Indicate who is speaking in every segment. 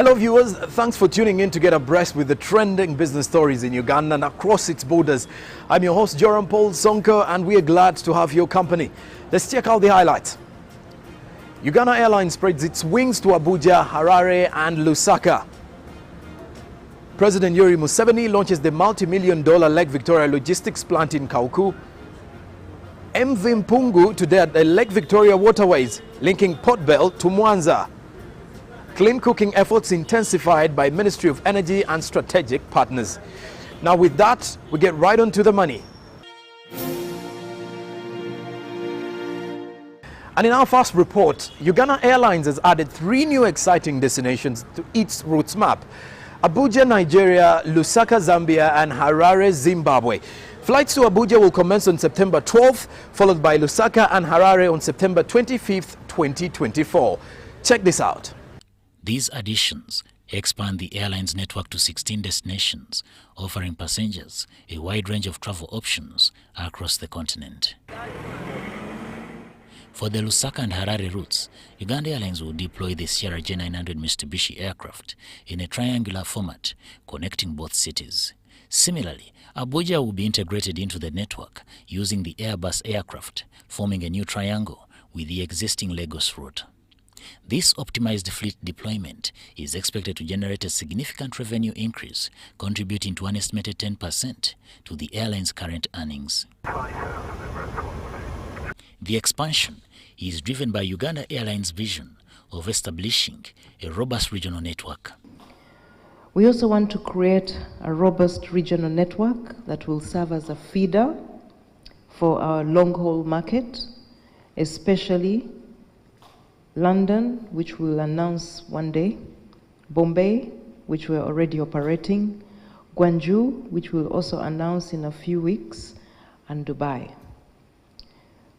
Speaker 1: Hello viewers, thanks for tuning in to get abreast with the trending business stories in Uganda and across its borders. I'm your host Joram Paul Sonko and we are glad to have your company. Let's check out the highlights. Uganda Airlines spreads its wings to Abuja, Harare and Lusaka. President Yoweri Museveni launches the multi-million-dollar Lake Victoria logistics plant in Kauku. MV Mpungu today at the Lake Victoria waterways, linking Port Bell to Mwanza. Clean cooking efforts intensified by Ministry of Energy and strategic partners. Now with that, we get right on to the money. And in our first report, Uganda Airlines has added 3 new exciting destinations to its routes map: Abuja, Nigeria, Lusaka, Zambia, and Harare, Zimbabwe. Flights to Abuja will commence on September 12th, followed by Lusaka and Harare on September 25th, 2024. Check this out.
Speaker 2: These additions expand the airline's network to 16 destinations, offering passengers a wide range of travel options across the continent. For the Lusaka and Harare routes, Uganda Airlines will deploy the Sierra J900 Mitsubishi aircraft in a triangular format connecting both cities. Similarly, Abuja will be integrated into the network using the Airbus aircraft, forming a new triangle with the existing Lagos route. This optimized fleet deployment is expected to generate a significant revenue increase, contributing to an estimated 10% to the airline's current earnings. The expansion is driven by Uganda Airlines' vision of establishing a robust regional network.
Speaker 3: We also want to create a robust regional network that will serve as a feeder for our long-haul market, especially London, which we'll announce one day, Bombay, which we're already operating, Gwangju, which we'll also announce in a few weeks, and Dubai.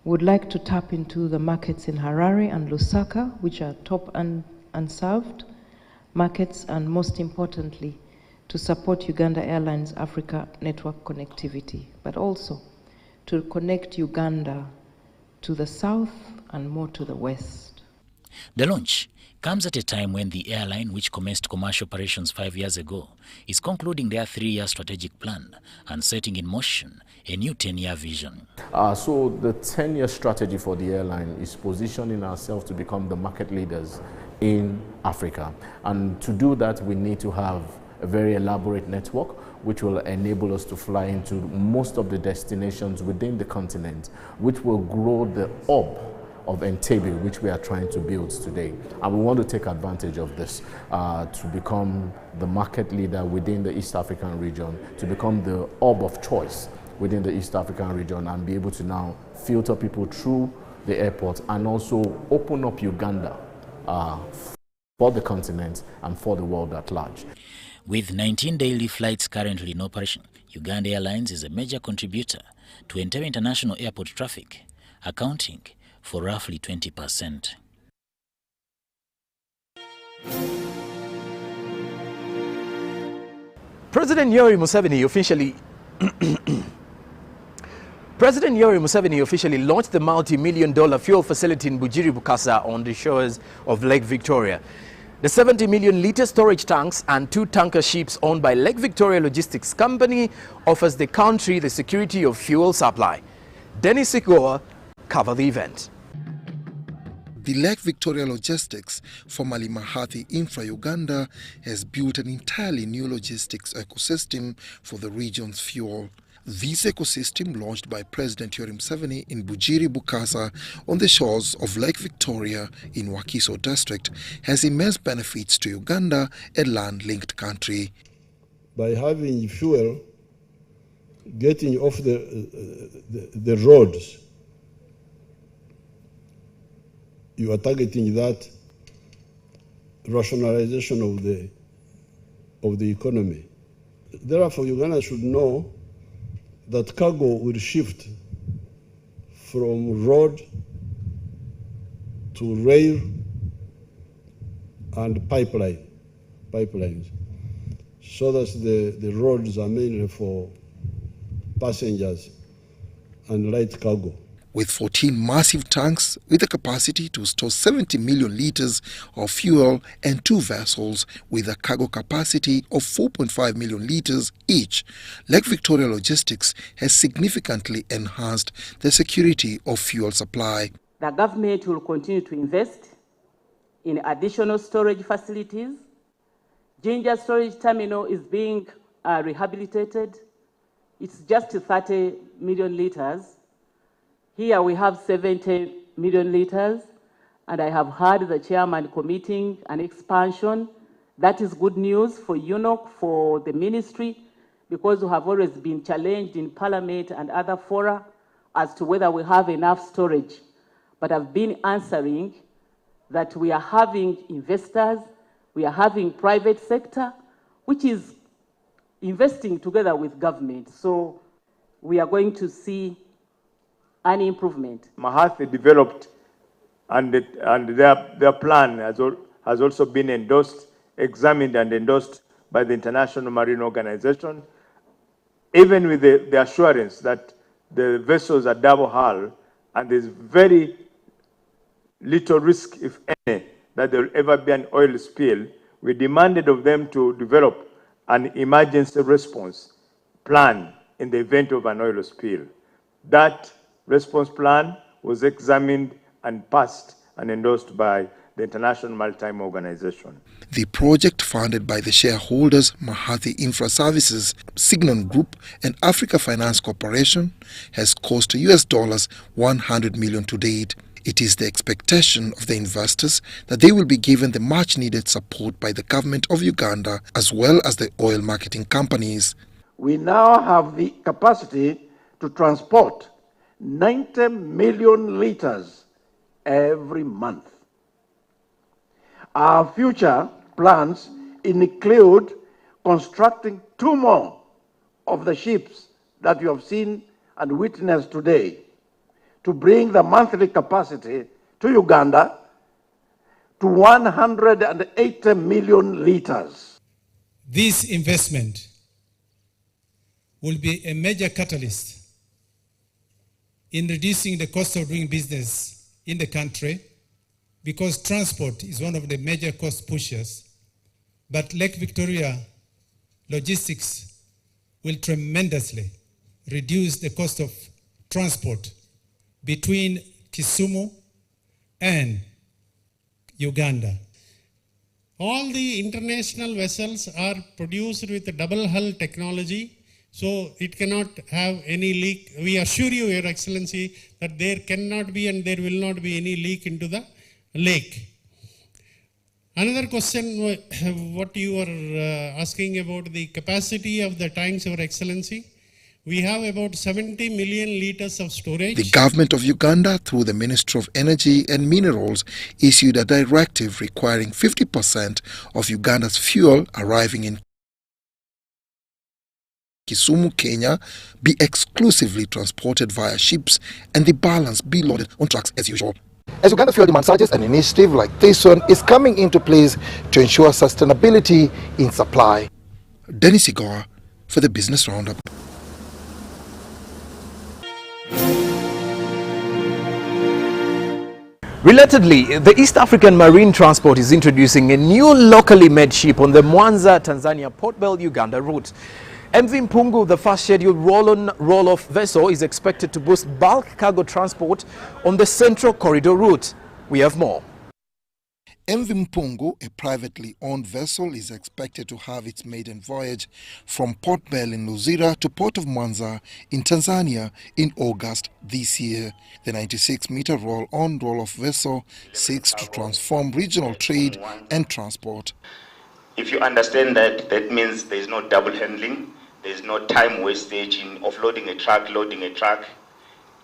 Speaker 3: Would like to tap into the markets in Harare and Lusaka, which are top and unserved markets, and most importantly, to support Uganda Airlines Africa network connectivity, but also to connect Uganda to the south and more to the west.
Speaker 2: The launch comes at a time when the airline, which commenced commercial operations 5 years ago, is concluding their 3-year strategic plan and setting in motion a new 10-year vision.
Speaker 4: So the 10-year strategy for the airline is positioning ourselves to become the market leaders in Africa. And to do that, we need to have a very elaborate network which will enable us to fly into most of the destinations within the continent, which will grow the hub of Entebbe, which we are trying to build today. And we want to take advantage of this to become the market leader within the East African region, to become the hub of choice within the East African region, and be able to now filter people through the airport and also open up Uganda for the continent and for the world at large.
Speaker 2: With 19 daily flights currently in operation, Uganda Airlines is a major contributor to Entebbe International Airport traffic, accounting for roughly 20%.
Speaker 1: President Yoweri Museveni officially launched the multi-million-dollar fuel facility in Bugiri Bukasa on the shores of Lake Victoria. The 70 million litre storage tanks and 2 tanker ships owned by Lake Victoria Logistics Company offers the country the security of fuel supply. Dennis Igoa cover the event.
Speaker 5: The Lake Victoria Logistics, formerly Mahathi Infra Uganda, has built an entirely new logistics ecosystem for the region's fuel. This ecosystem, launched by President Yoweri Museveni in Bugiri Bukasa on the shores of Lake Victoria in Wakiso district, has immense benefits to Uganda, a land-linked country.
Speaker 6: By having fuel getting off the roads, you are targeting that rationalization of the economy. Therefore, Uganda should know that cargo will shift from road to rail and pipelines, so that the roads are mainly for passengers and light cargo.
Speaker 5: With 14 massive tanks with the capacity to store 70 million litres of fuel and 2 vessels with a cargo capacity of 4.5 million litres each, Lake Victoria Logistics has significantly enhanced the security of fuel supply.
Speaker 7: The government will continue to invest in additional storage facilities. Ginger Storage Terminal is being rehabilitated. It's just 30 million litres. Here we have 70 million litres, and I have heard the chairman committing an expansion. That is good news for UNOC, for the ministry, because we have always been challenged in Parliament and other fora as to whether we have enough storage. But I've been answering that we are having investors, we are having private sector, which is investing together with government. So we are going to see an improvement.
Speaker 8: Mahathi developed, and their plan has also been endorsed, examined and endorsed by the International Marine Organization, even with the assurance that the vessels are double hull and there's very little risk, if any, that there will ever be an oil spill. We demanded of them to develop an emergency response plan in the event of an oil spill. That response plan was examined and passed and endorsed by the International Maritime Organization.
Speaker 5: The project, funded by the shareholders Mahathi Infra Services, Signon Group and Africa Finance Corporation, has cost US $100 million to date. It is the expectation of the investors that they will be given the much-needed support by the government of Uganda as well as the oil marketing companies.
Speaker 9: We now have the capacity to transport 90 million litres every month. Our future plans include constructing 2 more of the ships that you have seen and witnessed today, to bring the monthly capacity to Uganda to 180 million litres.
Speaker 10: This investment will be a major catalyst in reducing the cost of doing business in the country, because transport is one of the major cost pushers. But Lake Victoria Logistics will tremendously reduce the cost of transport between Kisumu and Uganda. All the international vessels are produced with double hull technology, so it cannot have any leak. We assure you, Your Excellency, that there cannot be and there will not be any leak into the lake. Another question, what you are asking about the capacity of the tanks, Your Excellency. We have about 70 million litres of storage.
Speaker 5: The government of Uganda, through the Ministry of Energy and Minerals, issued a directive requiring 50% of Uganda's fuel arriving in Kisumu, Kenya, be exclusively transported via ships and the balance be loaded on trucks as usual. As Uganda fuel demand surges, an initiative like this one is coming into place to ensure sustainability in supply. Dennis Igor for the Business Roundup.
Speaker 1: Relatedly, the East African Marine Transport is introducing a new locally made ship on the Mwanza, Tanzania, Port Bell, Uganda route. MV Mpungu, the first scheduled roll-on, roll-off vessel, is expected to boost bulk cargo transport on the Central Corridor route. We have more.
Speaker 5: MV Mpungu, a privately owned vessel, is expected to have its maiden voyage from Port Bell in Luzira to Port of Mwanza in Tanzania in August this year. The 96-meter roll-on, roll-off vessel seeks to transform regional trade and transport.
Speaker 11: If you understand that, that means there is no double handling, there is no time wastage in offloading a truck, loading a truck.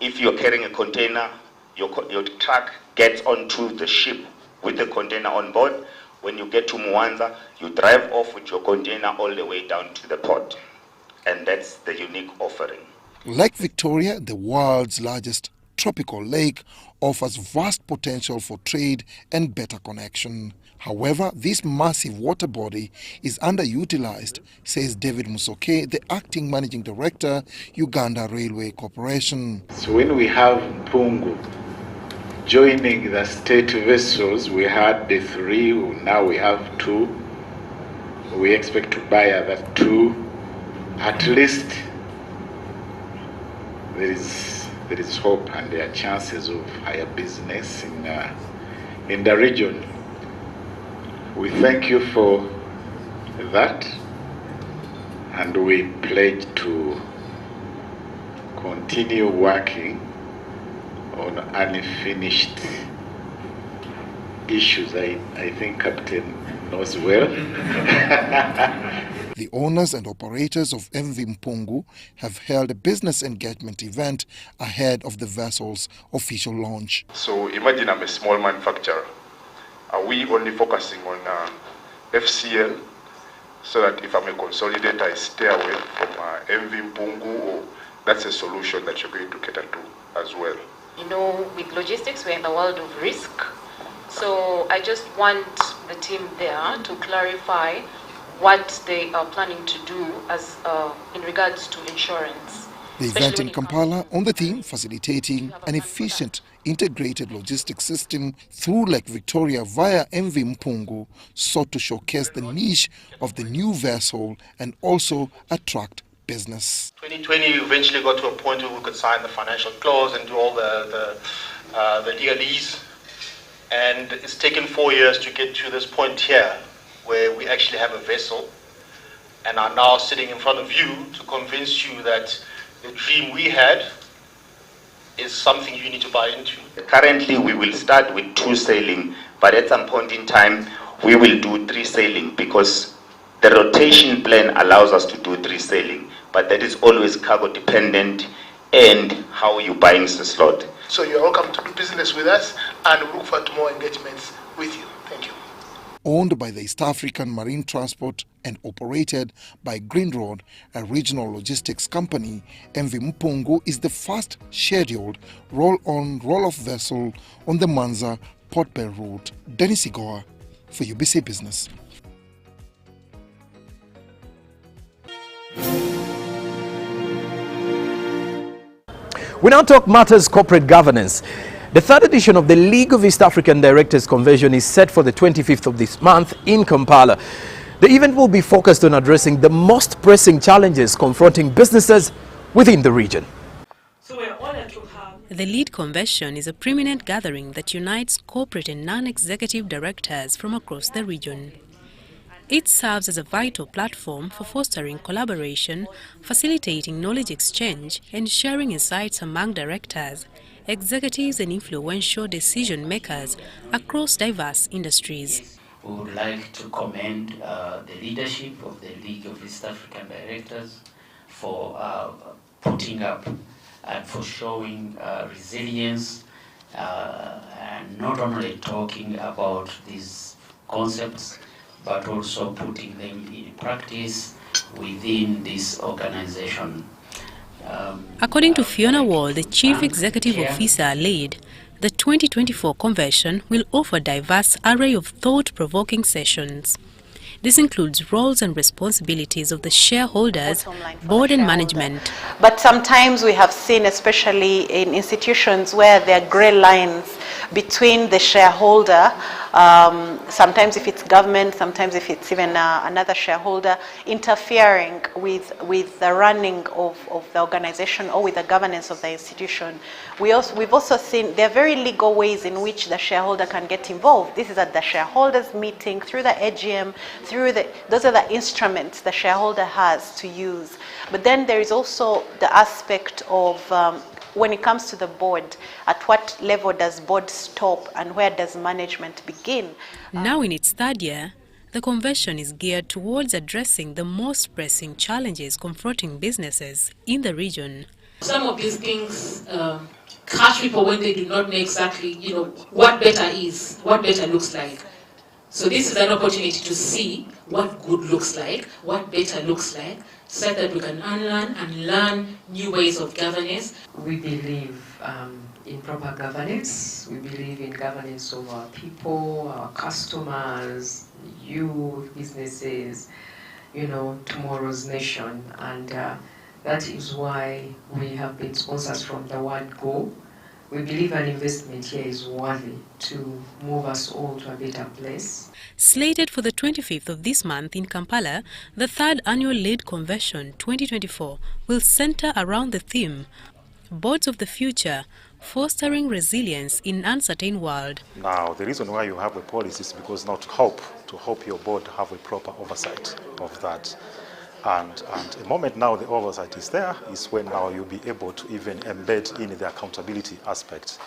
Speaker 11: If you're carrying a container, your truck gets onto the ship with the container on board. When you get to Mwanza, you drive off with your container all the way down to the port. And that's the unique offering.
Speaker 5: Lake Victoria, the world's largest tropical lake offers vast potential for trade and better connection. However, this massive water body is underutilized, says David Musoke, the acting managing director, Uganda Railway Corporation.
Speaker 12: So when we have Mpungu joining the state vessels, we had the 3, now we have 2. We expect to buy other 2. At least there is hope, and there are chances of higher business in the region. We thank you for that, and we pledge to continue working on unfinished issues. I think Captain knows well.
Speaker 5: The owners and operators of MV Mpungu have held a business engagement event ahead of the vessel's official launch.
Speaker 13: So imagine I'm a small manufacturer. Are we only focusing on FCL, so that if I'm a consolidator, I stay away from MV Mpungu, or that's a solution that you're going to cater to as well?
Speaker 14: You know, with logistics, we're in the world of risk. So I just want the team there to clarify what they are planning to do as in regards to insurance.
Speaker 5: The event in Kampala on the theme facilitating an efficient integrated logistics system through Lake Victoria via MV Mpungu sought to showcase the niche of the new vessel and also attract business.
Speaker 15: 2020 we eventually got to a point where we could sign the financial clause and do all the legalese, and it's taken 4 years to get to this point here where we actually have a vessel and are now sitting in front of you to convince you that the dream we had is something you need to buy into.
Speaker 11: Currently, we will start with 2 sailing, but at some point in time, we will do 3 sailing, because the rotation plan allows us to do 3 sailing, but that is always cargo dependent and how you buying the slot.
Speaker 15: So you're welcome to do business with us, and we look forward to more engagements with you. Thank you.
Speaker 5: Owned by the East African Marine Transport and operated by Green Road, a regional logistics company, MV Mpungu is the first scheduled roll-on, roll-off vessel on the Manza Port Bay route. Dennis Igoa for UBC Business.
Speaker 1: We now talk matters corporate governance. The 3rd edition of the League of East African Directors Convention is set for the 25th of this month in Kampala. The event will be focused on addressing the most pressing challenges confronting businesses within the region.
Speaker 16: The LEAD Convention is a prominent gathering that unites corporate and non-executive directors from across the region. It serves as a vital platform for fostering collaboration, facilitating knowledge exchange, and sharing insights among directors, executives and influential decision makers across diverse industries.
Speaker 17: We would like to commend the leadership of the League of East African Directors for putting up and for showing resilience and not only talking about these concepts but also putting them in practice within this organization.
Speaker 16: According to Fiona Wall, the Chief Executive Officer LEAD, the 2024 convention will offer a diverse array of thought-provoking sessions. This includes roles and responsibilities of the shareholders, board and management.
Speaker 18: But sometimes we have seen, especially in institutions where there are grey lines between the shareholder, sometimes if it's government, sometimes if it's even another shareholder, interfering with the running of the organization or with the governance of the institution. We've also seen there are very legal ways in which the shareholder can get involved. This is at the shareholders meeting, through the AGM, those are the instruments the shareholder has to use. But then there is also the aspect of when it comes to the board, at what level does board stop and where does management begin?
Speaker 16: Now in its 3rd year, the convention is geared towards addressing the most pressing challenges confronting businesses in the region.
Speaker 19: Some of these things catch people when they do not know exactly, what better is, what better looks like. So this is an opportunity to see what good looks like, what better looks like, so that we can unlearn and learn new ways of governance.
Speaker 20: We believe in proper governance. We believe in governance of our people, our customers, youth, businesses, tomorrow's nation. And that is why we have been sponsors from the word go. We believe an investment here is worthy to move us all to a better place.
Speaker 16: Slated for the 25th of this month in Kampala, the 3rd Annual Lead Convention 2024 will center around the theme, Boards of the Future, Fostering Resilience in an Uncertain World.
Speaker 21: Now, the reason why you have a policy is because now to help your board have a proper oversight of that. And the moment now the oversight is there is when now you'll be able to even embed in the accountability aspect.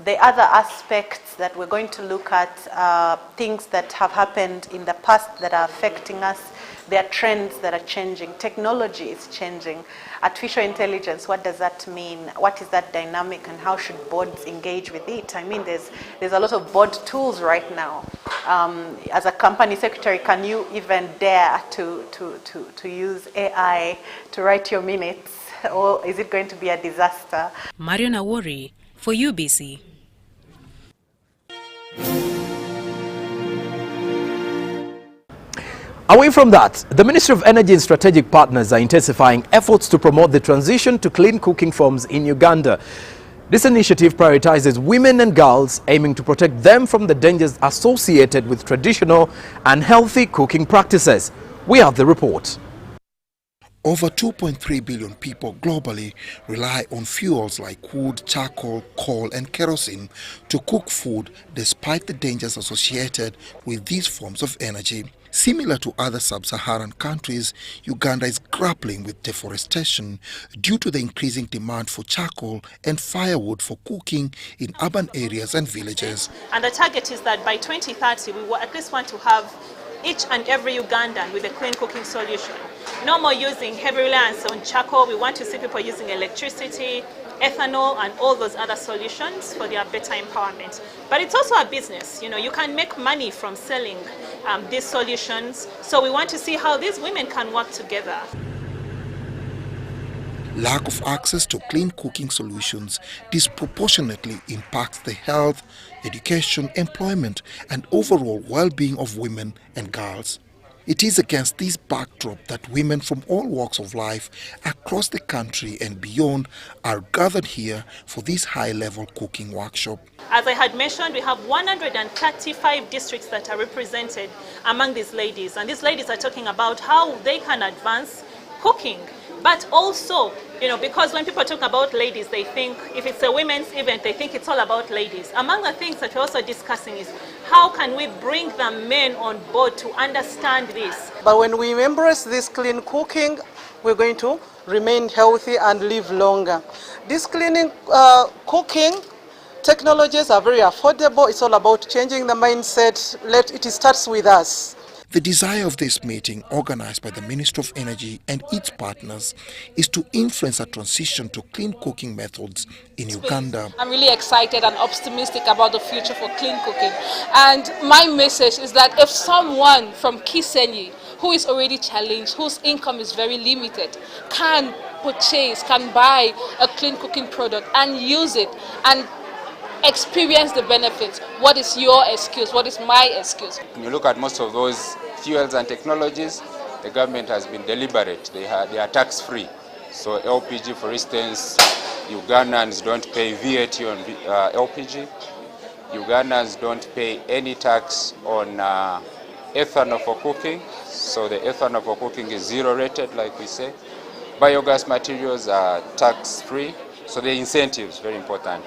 Speaker 18: The other aspects that we're going to look at are things that have happened in the past that are affecting us. There are trends that are changing. Technology is changing. Artificial intelligence, what does that mean? What is that dynamic and how should boards engage with it? I mean, there's a lot of board tools right now. As a company secretary, can you even dare to use AI to write your minutes? Or is it going to be a disaster?
Speaker 16: Marion Awori for UBC.
Speaker 1: Away from that, the Ministry of Energy and Strategic Partners are intensifying efforts to promote the transition to clean cooking forms in Uganda. This initiative prioritizes women and girls, aiming to protect them from the dangers associated with traditional and healthy cooking practices. We have the report.
Speaker 5: Over 2.3 billion people globally rely on fuels like wood, charcoal, coal and kerosene to cook food despite the dangers associated with these forms of energy. Similar to other sub-Saharan countries, Uganda is grappling with deforestation due to the increasing demand for charcoal and firewood for cooking in urban areas and villages.
Speaker 22: And the target is that by 2030 we will at least want to have each and every Ugandan with a clean cooking solution. No more using heavy reliance on charcoal. We want to see people using electricity, ethanol and all those other solutions for their better empowerment. But it's also a business. You can make money from selling these solutions. So we want to see how these women can work together.
Speaker 5: Lack of access to clean cooking solutions disproportionately impacts the health, education, employment and overall well-being of women and girls. It is against this backdrop that women from all walks of life across the country and beyond are gathered here for this high-level cooking workshop.
Speaker 22: As I had mentioned, we have 135 districts that are represented among these ladies. And these ladies are talking about how they can advance cooking. But also, because when people talk about ladies, they think, if it's a women's event, they think it's all about ladies. Among the things that we're also discussing is how can we bring the men on board to understand this?
Speaker 23: But when we embrace this clean cooking, we're going to remain healthy and live longer. This cleaning cooking technologies are very affordable. It's all about changing the mindset. It starts with us.
Speaker 5: The desire of this meeting, organized by the Ministry of Energy and its partners, is to influence a transition to clean cooking methods in Uganda.
Speaker 24: I'm really excited and optimistic about the future for clean cooking. And my message is that if someone from Kisenyi, who is already challenged, whose income is very limited, can buy a clean cooking product and use it and experience the benefits, what is your excuse? What is my excuse?
Speaker 25: When you look at most of those fuels and technologies, the government has been deliberate. They are tax-free. So LPG, for instance, Ugandans don't pay VAT on LPG. Ugandans don't pay any tax on ethanol for cooking. So the ethanol for cooking is zero rated, like we say. Biogas materials are tax-free. So the incentives, very important.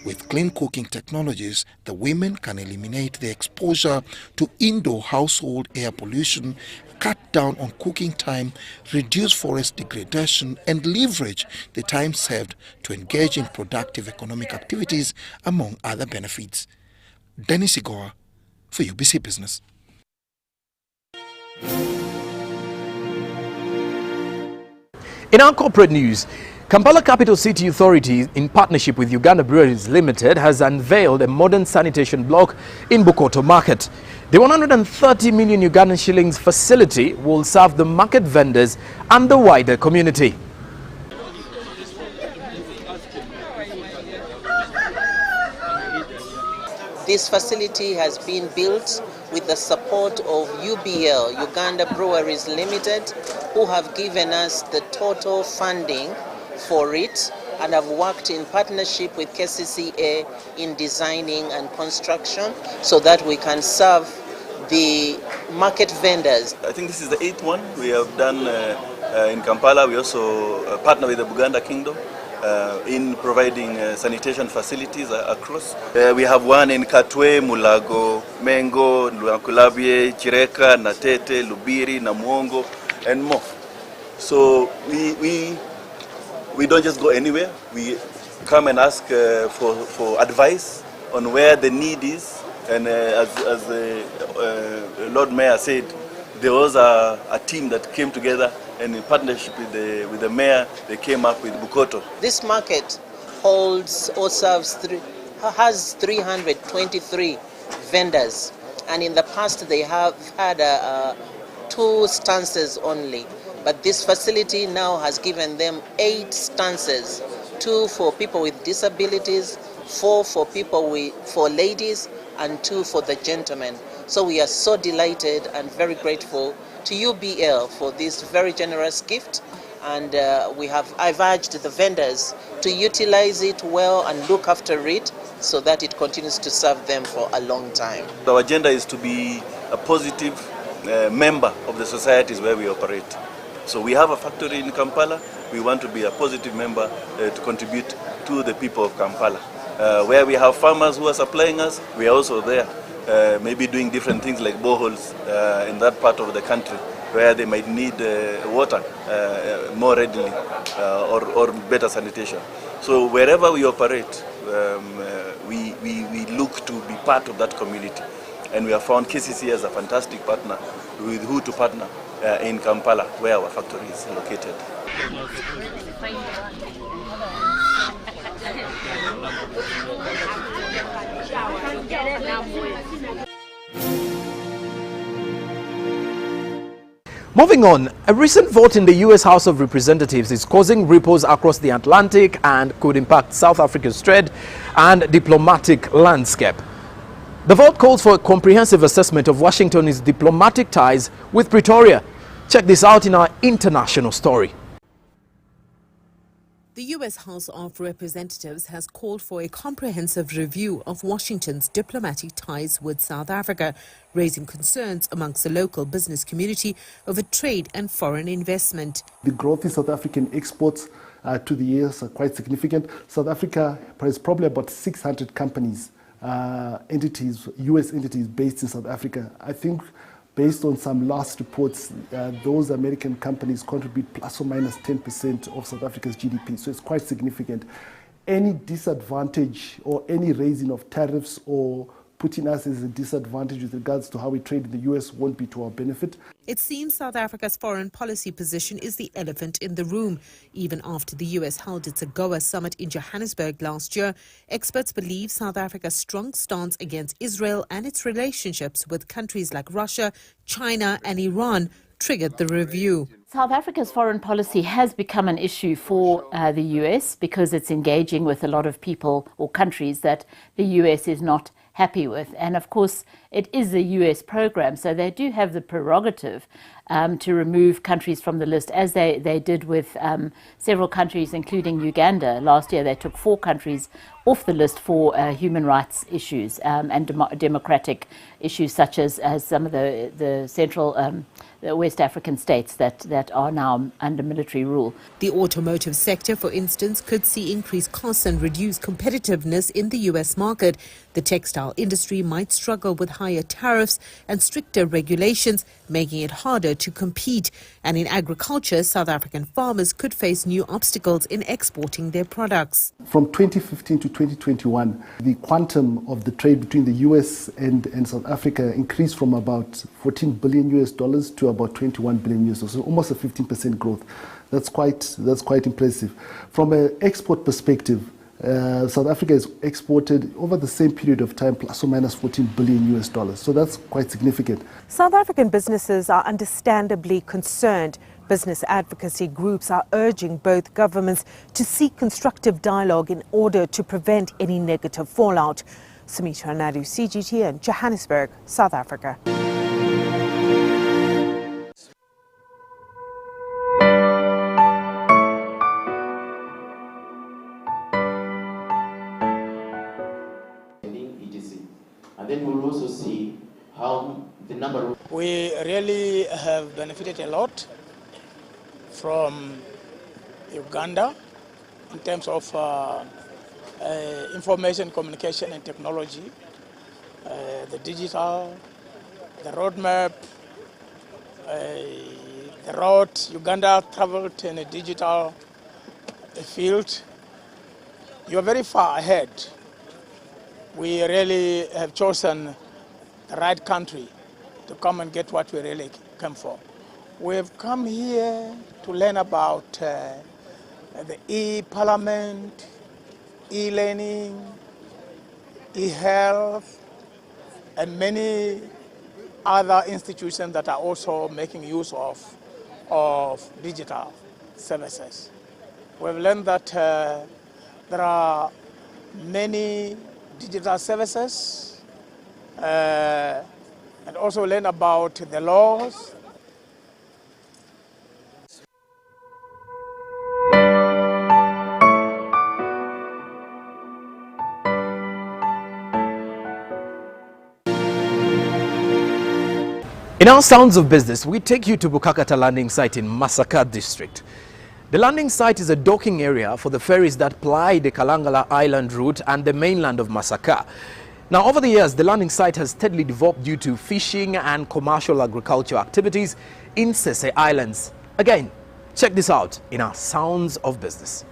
Speaker 5: With clean cooking technologies, the women can eliminate the exposure to indoor household air pollution, cut down on cooking time, reduce forest degradation, and leverage the time saved to engage in productive economic activities, among other benefits. Dennis Igoa for UBC Business.
Speaker 1: In our corporate news, Kampala Capital City Authority, in partnership with Uganda Breweries Limited, has unveiled a modern sanitation block in Bukoto Market. The 130 million Ugandan shillings facility will serve the market vendors and the wider community.
Speaker 2: This facility has been built with the support of UBL, Uganda Breweries Limited, who have given us the total funding for it and have worked in partnership with KCCA in designing and construction so that we can serve the market vendors.
Speaker 3: I think this is the 8th one we have done in Kampala. We also partner with the Buganda Kingdom in providing sanitation facilities across. We have one in Katwe, Mulago, Mengo, Luakulabye, Chireka, Natete, Lubiri, Namuongo, and more. So we don't just go anywhere. We come and ask for advice on where the need is. And as the Lord Mayor said, there was a team that came together, and in partnership with the mayor, they came up with Bukoto.
Speaker 2: This market holds or has 323 vendors, and in the past they have had 2 stances only. But this facility now has given them 8 stances, 2 for people with disabilities, 4 for for ladies, and 2 for the gentlemen. So we are so delighted and very grateful to UBL for this very generous gift, and I've urged the vendors to utilize it well and look after it so that it continues to serve them for a long time.
Speaker 3: Our agenda is to be a positive member of the societies where we operate. So we have a factory in Kampala. We want to be a positive member to contribute to the people of Kampala. Where we have farmers who are supplying us, we are also there, maybe doing different things like boreholes in that part of the country where they might need water more readily or better sanitation. So wherever we operate, we look to be part of that community. And we have found KCC as a fantastic partner with who to partner in Kampala, where our factory is located.
Speaker 1: Moving on, a recent vote in the U.S. House of Representatives is causing ripples across the Atlantic and could impact South Africa's trade and diplomatic landscape. The vote calls for a comprehensive assessment of Washington's diplomatic ties with Pretoria. Check this out in our international story.
Speaker 4: The U.S. House of Representatives has called for a comprehensive review of Washington's diplomatic ties with South Africa, raising concerns amongst the local business community over trade and foreign investment.
Speaker 6: The growth in South African exports to the U.S. are quite significant. South Africa has probably about 600 companies, entities, U.S. entities based in South Africa. I think based on some last reports, those American companies contribute plus or minus 10% of South Africa's GDP, so it's quite significant. Any disadvantage or any raising of tariffs or putting us as a disadvantage with regards to how we trade in the U.S. won't be to our benefit.
Speaker 4: It seems South Africa's foreign policy position is the elephant in the room. Even after the U.S. held its AGOA summit in Johannesburg last year, experts believe South Africa's strong stance against Israel and its relationships with countries like Russia, China and Iran triggered the review.
Speaker 7: South Africa's foreign policy has become an issue for the U.S. because it's engaging with a lot of people or countries that the U.S. is not happy with. And of course, it is a US program, so they do have the prerogative to remove countries from the list, as they did with several countries, including Uganda. Last year, they took 4 countries off the list for human rights issues and democratic issues, such as some of the central the West African states that are now under military rule.
Speaker 4: The automotive sector, for instance, could see increased costs and reduced competitiveness in the US market. The textile industry might struggle with higher tariffs and stricter regulations, making it harder to compete. And in agriculture, South African farmers could face new obstacles in exporting their products.
Speaker 6: From 2015 to 2021, the quantum of the trade between the US and South Africa increased from about $14 billion to about 21 billion US dollars, so almost a 15% growth. That's quite impressive. From an export perspective, South Africa has exported over the same period of time plus or minus 14 billion US dollars. So that's quite significant.
Speaker 4: South African businesses are understandably concerned. Business advocacy groups are urging both governments to seek constructive dialogue in order to prevent any negative fallout. Sumitra Nadu, CGT in Johannesburg, South Africa.
Speaker 8: And then we'll also see how the number of...
Speaker 9: We really have benefited a lot from Uganda in terms of information, communication and technology, the digital, the roadmap, the route. Uganda traveled in a digital field. You are very far ahead. We really have chosen the right country to come and get what we really came for. We've come here to learn about the e-parliament, e-learning, e-health, and many other institutions that are also making use of digital services. We've learned that there are many digital services, and also learn about the laws.
Speaker 1: In our Sounds of Business, we take you to Bukakata landing site in Masaka district. The landing site is a docking area for the ferries that ply the Kalangala Island route and the mainland of Masaka. Now, over the years, the landing site has steadily developed due to fishing and commercial agriculture activities in Sese Islands. Again, check this out in our Sounds of Business.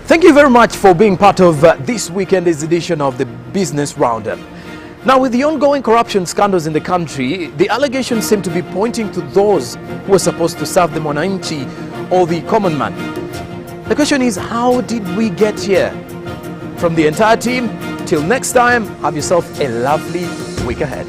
Speaker 1: Thank you very much for being part of this weekend's edition of the Business Roundup. Now, with the ongoing corruption scandals in the country, the allegations seem to be pointing to those who are supposed to serve the mwananchi or the common man. The question is, how did we get here? From the entire team, till next time, have yourself a lovely week ahead.